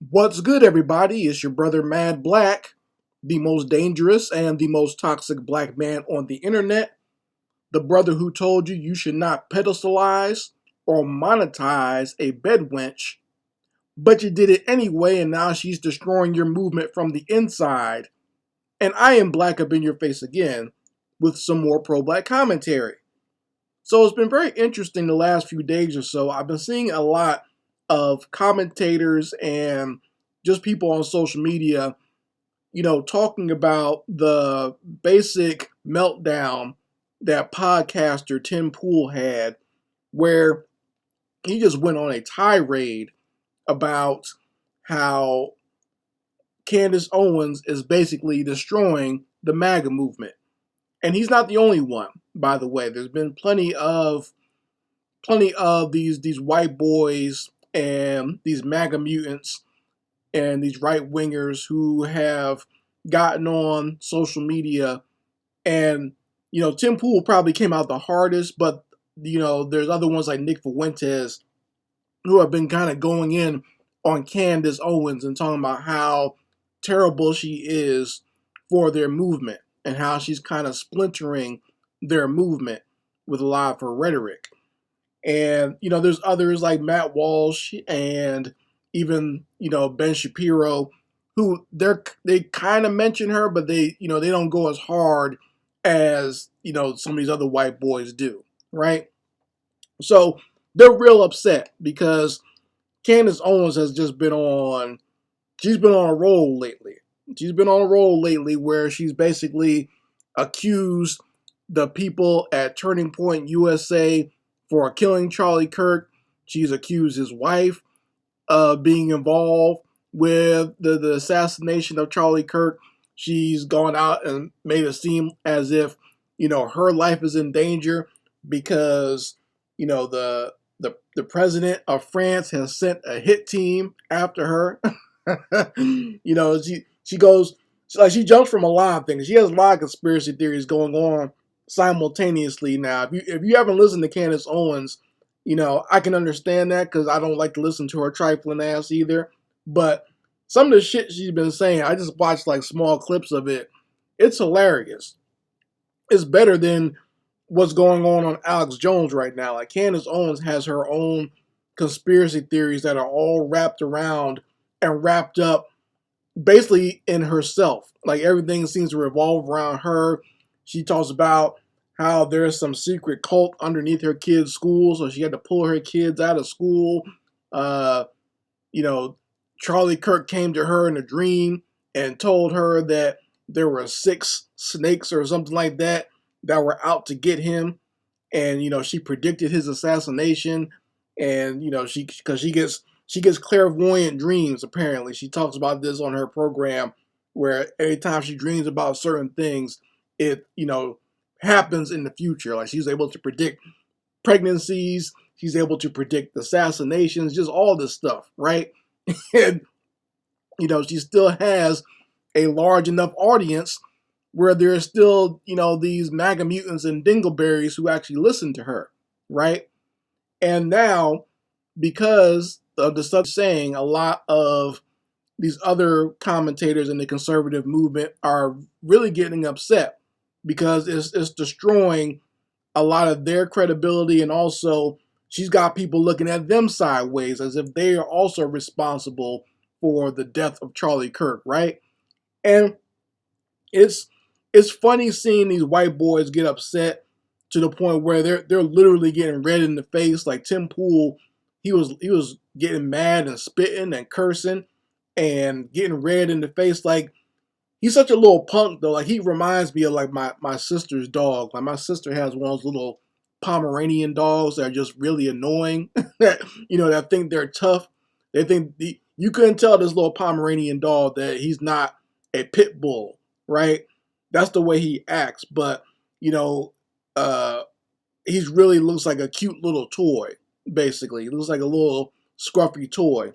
What's good, everybody? It's your brother Mad Black, the most dangerous and the most toxic black man on the internet. The brother who told you you should not pedestalize or monetize a bedwench, but you did it anyway, and now she's destroying your movement from the inside. And I am black up in your face again with some more pro black commentary. So it's been very interesting the last few days or so. I've been seeing a lot of commentators and just people on social media, talking about the basic meltdown that podcaster Tim Pool had, where he just went on a tirade about how Candace Owens is basically destroying the MAGA movement. And he's not the only one, by the way. There's been plenty of these white boys and these MAGA mutants and these right wingers who have gotten on social media. And Tim Pool probably came out the hardest, but there's other ones like Nick Fuentes who have been kind of going in on Candace Owens and talking about how terrible she is for their movement and how she's kind of splintering their movement with a lot of her rhetoric. And there's others like Matt Walsh and even Ben Shapiro, who they kind of mention her, but they don't go as hard as some of these other white boys do, right? So they're real upset because Candace Owens has just been on. She's been on a roll lately. She's been on a roll lately where she's basically accused the people at Turning Point USA for killing Charlie Kirk. She's accused his wife of being involved with the assassination of Charlie Kirk. She's gone out and made it seem as if her life is in danger because the president of France has sent a hit team after her. She goes she jumps from a lot of things. She has a lot of conspiracy theories going on simultaneously now. If you haven't listened to Candace Owens, I can understand that because I don't like to listen to her trifling ass either. But some of the shit she's been saying, I just watched like small clips of it. It's hilarious. It's better than what's going on Alex Jones right now. Like Candace Owens has her own conspiracy theories that are all wrapped around and wrapped up basically in herself. Like everything seems to revolve around her. She talks about how there's some secret cult underneath her kids' school, so she had to pull her kids out of school. Uh, you know, Charlie Kirk came to her in a dream and told her that there were 6 snakes or something like that were out to get him, and she predicted his assassination. And she gets clairvoyant dreams. Apparently, she talks about this on her program, where every time she dreams about certain things, it happens in the future. Like she's able to predict pregnancies, she's able to predict assassinations, just all this stuff, right? And she still has a large enough audience where there are still these MAGA mutants and dingleberries who actually listen to her, right? And now, because of the stuff saying, a lot of these other commentators in the conservative movement are really getting upset because it's destroying a lot of their credibility, and also she's got people looking at them sideways as if they are also responsible for the death of Charlie Kirk, right? And it's funny seeing these white boys get upset to the point where they're literally getting red in the face. Like Tim Pool, he was getting mad and spitting and cursing and getting red in the face. Like he's such a little punk though. Like he reminds me of like my sister's dog. Like my sister has one of those little Pomeranian dogs that are just really annoying. that think they're tough. They think you couldn't tell this little Pomeranian dog that he's not a pit bull, right? That's the way he acts. But uh, he really looks like a cute little toy. Basically, he looks like a little scruffy toy.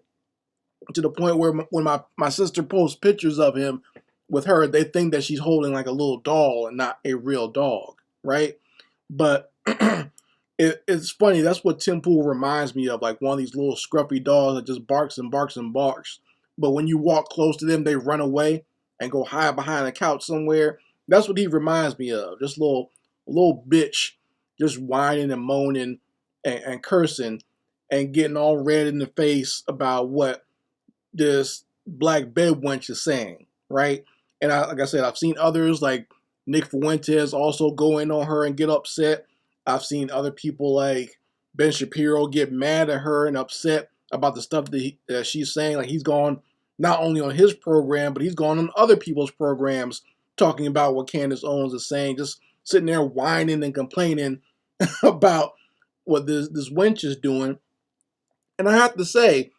To the point where when my sister posts pictures of him with her, they think that she's holding like a little doll and not a real dog, right? But it's funny. That's what Tim Pool reminds me of, like one of these little scruffy dogs that just barks and barks and barks. but when you walk close to them, they run away and go hide behind a couch somewhere. That's what he reminds me of. Just little bitch, just whining and moaning and cursing and getting all red in the face about what this black bed wench is saying, right? And like I said, I've seen others like Nick Fuentes also go in on her and get upset. I've seen other people like Ben Shapiro get mad at her and upset about the stuff that she's saying. Like he's gone not only on his program, but he's gone on other people's programs talking about what Candace Owens is saying, just sitting there whining and complaining about what this wench is doing. And I have to say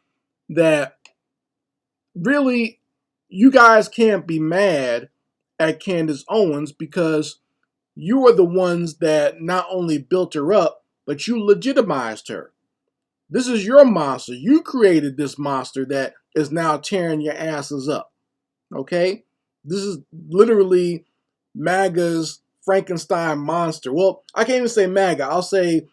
that really, you guys can't be mad at Candace Owens because you are the ones that not only built her up, but you legitimized her. This is your monster. You created this monster that is now tearing your asses up. Okay? This is literally MAGA's Frankenstein monster. Well, I can't even say MAGA. I'll say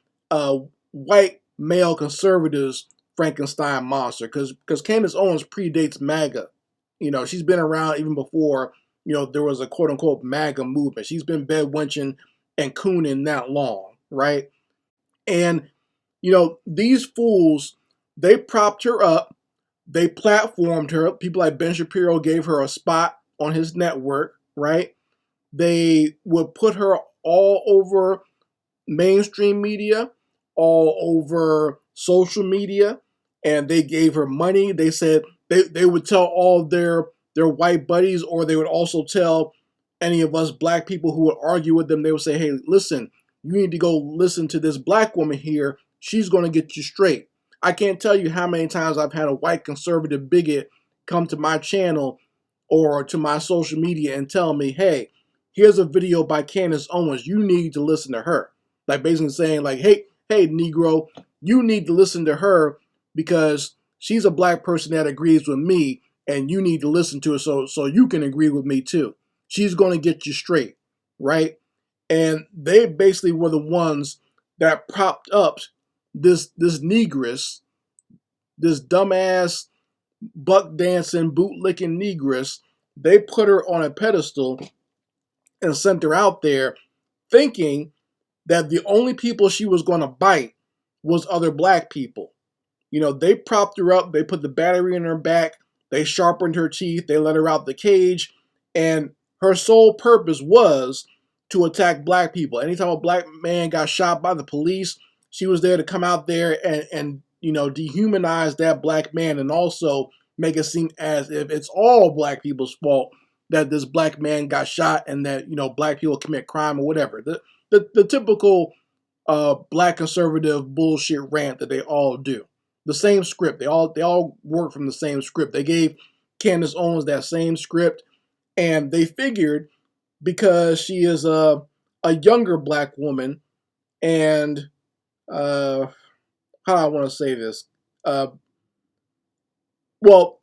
white male conservatives Frankenstein monster because Candace Owens predates MAGA. You know, she's been around even before, there was a quote unquote MAGA movement. She's been bedwenching and cooning that long, right? And, these fools, they propped her up. They platformed her. People like Ben Shapiro gave her a spot on his network, right? They would put her all over mainstream media, all over social media, and they gave her money. They said they would tell all their white buddies, or they would also tell any of us black people who would argue with them. They would say, hey, listen, you need to go listen to this black woman here. She's going to get you straight. I can't tell you how many times I've had a white conservative bigot come to my channel or to my social media and tell me, hey, here's a video by Candace Owens. You need to listen to her. Like basically saying like, hey, Negro, you need to listen to her because she's a black person that agrees with me and you need to listen to her so you can agree with me too. She's going to get you straight, right? And they basically were the ones that propped up this negress, this dumbass buck dancing, boot licking negress. They put her on a pedestal and sent her out there thinking that the only people she was going to bite was other black people. They propped her up, they put the battery in her back, they sharpened her teeth, they let her out the cage, and her sole purpose was to attack black people. Anytime a black man got shot by the police, she was there to come out there and dehumanize that black man and also make it seem as if it's all black people's fault that this black man got shot and that, black people commit crime or whatever. The typical black conservative bullshit rant that they all do. The same script. They all work from the same script. They gave Candace Owens that same script, and they figured because she is a younger black woman, and how do I want to say this? Well,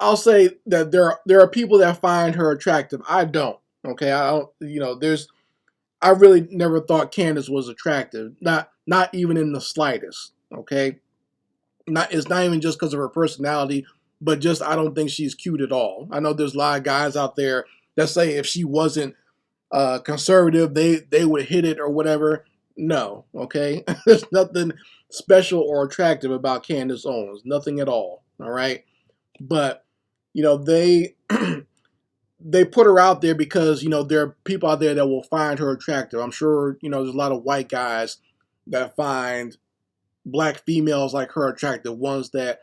I'll say that there are people that find her attractive. I don't. Okay, I don't. I really never thought Candace was attractive. Not even in the slightest. Okay, it's not even just because of her personality, but just I don't think she's cute at all. I know there's a lot of guys out there that say if she wasn't conservative, they would hit it or whatever. No, okay, there's nothing special or attractive about Candace Owens. Nothing at all. All right, but they they put her out there because there are people out there that will find her attractive. I'm sure there's a lot of white guys that find black females like her attractive, ones that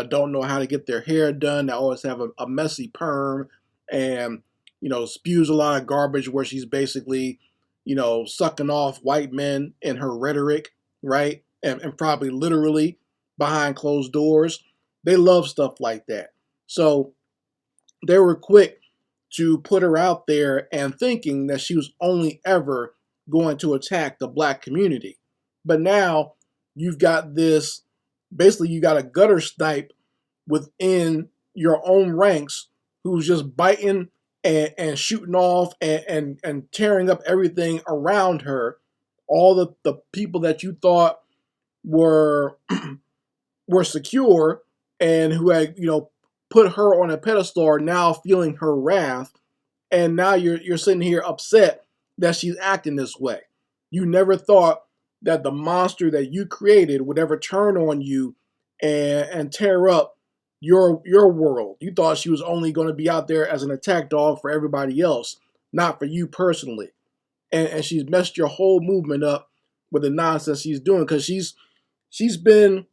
don't know how to get their hair done, that always have a messy perm, and spews a lot of garbage where she's basically sucking off white men in her rhetoric, right? And probably literally behind closed doors. They love stuff like that. So they were quick to put her out there and thinking that she was only ever going to attack the black community. But now you've got this, basically you got a gutter snipe within your own ranks who's just biting and shooting off and tearing up everything around her. All the people that you thought were were secure and who had put her on a pedestal are now feeling her wrath, and now you're sitting here upset that she's acting this way. You never thought that the monster that you created would ever turn on you and tear up your world. You thought she was only going to be out there as an attack dog for everybody else, not for you personally. And she's messed your whole movement up with the nonsense she's doing, because she's been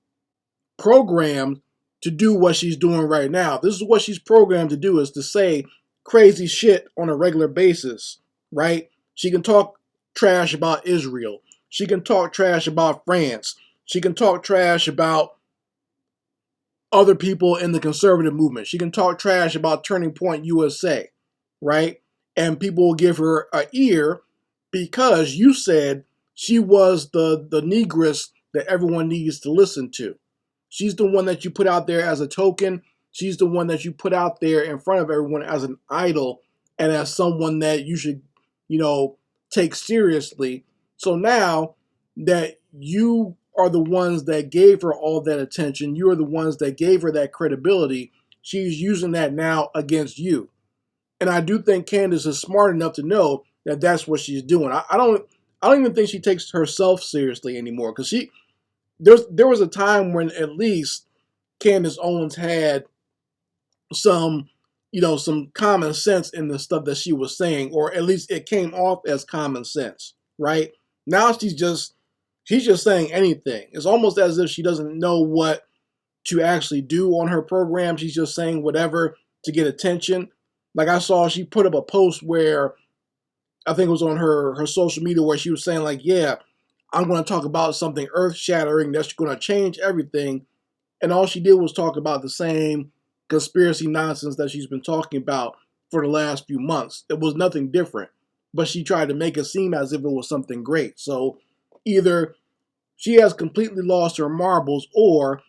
programmed to do what she's doing right now. This is what she's programmed to do, is to say crazy shit on a regular basis, right? She can talk trash about Israel. She can talk trash about France. She can talk trash about other people in the conservative movement. She can talk trash about Turning Point USA, right? And people will give her an ear because you said she was the negress that everyone needs to listen to. She's the one that you put out there as a token. She's the one that you put out there in front of everyone as an idol and as someone that you should, take seriously. So now that you are the ones that gave her all that attention, you are the ones that gave her that credibility, she's using that now against you. And I do think Candace is smart enough to know that that's what she's doing. I don't even think she takes herself seriously anymore, because there was a time when at least Candace Owens had some some common sense in the stuff that she was saying, or at least it came off as common sense, right? Now she's just saying anything. It's almost as if she doesn't know what to actually do on her program. She's just saying whatever to get attention. Like, I saw she put up a post where I think it was on her social media, where she was saying, like, yeah, I'm going to talk about something earth-shattering that's going to change everything. And all she did was talk about the same conspiracy nonsense that she's been talking about for the last few months. It was nothing different, but she tried to make it seem as if it was something great. So either she has completely lost her marbles, or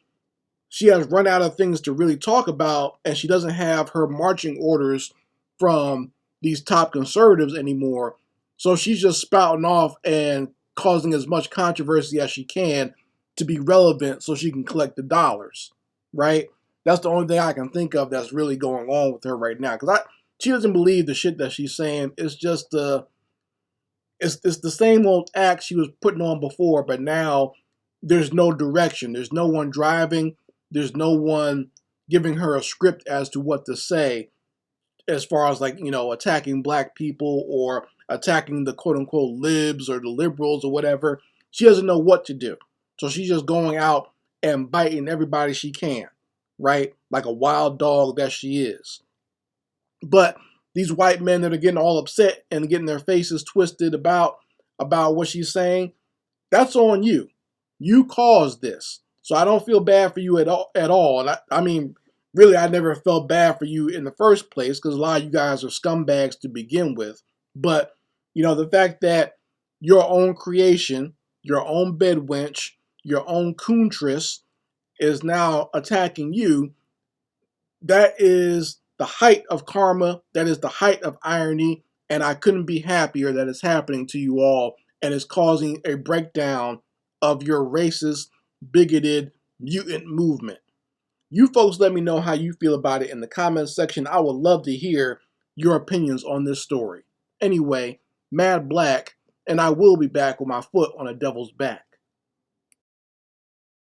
she has run out of things to really talk about, and she doesn't have her marching orders from these top conservatives anymore. So she's just spouting off and causing as much controversy as she can to be relevant so she can collect the dollars, right? That's the only thing I can think of that's really going on with her right now, because she doesn't believe the shit that she's saying. It's just it's the same old act she was putting on before, but now there's no direction. There's no one driving. There's no one giving her a script as to what to say, as far as, like, attacking black people or attacking the quote unquote libs or the liberals or whatever. She doesn't know what to do. So she's just going out and biting everybody she can, right? Like a wild dog that she is. But these white men that are getting all upset and getting their faces twisted about what she's saying, that's on you. You caused this. So I don't feel bad for you at all. And I mean, really, I never felt bad for you in the first place, because a lot of you guys are scumbags to begin with. But, the fact that your own creation, your own bedwench, your own coontress is now attacking you, that is the height of karma. That is the height of irony. And I couldn't be happier that it's happening to you all, and it's causing a breakdown of your racist, bigoted, mutant movement. You folks let me know how you feel about it in the comments section. I would love to hear your opinions on this story. Anyway, Mad Black, and I will be back with my foot on the devil's back.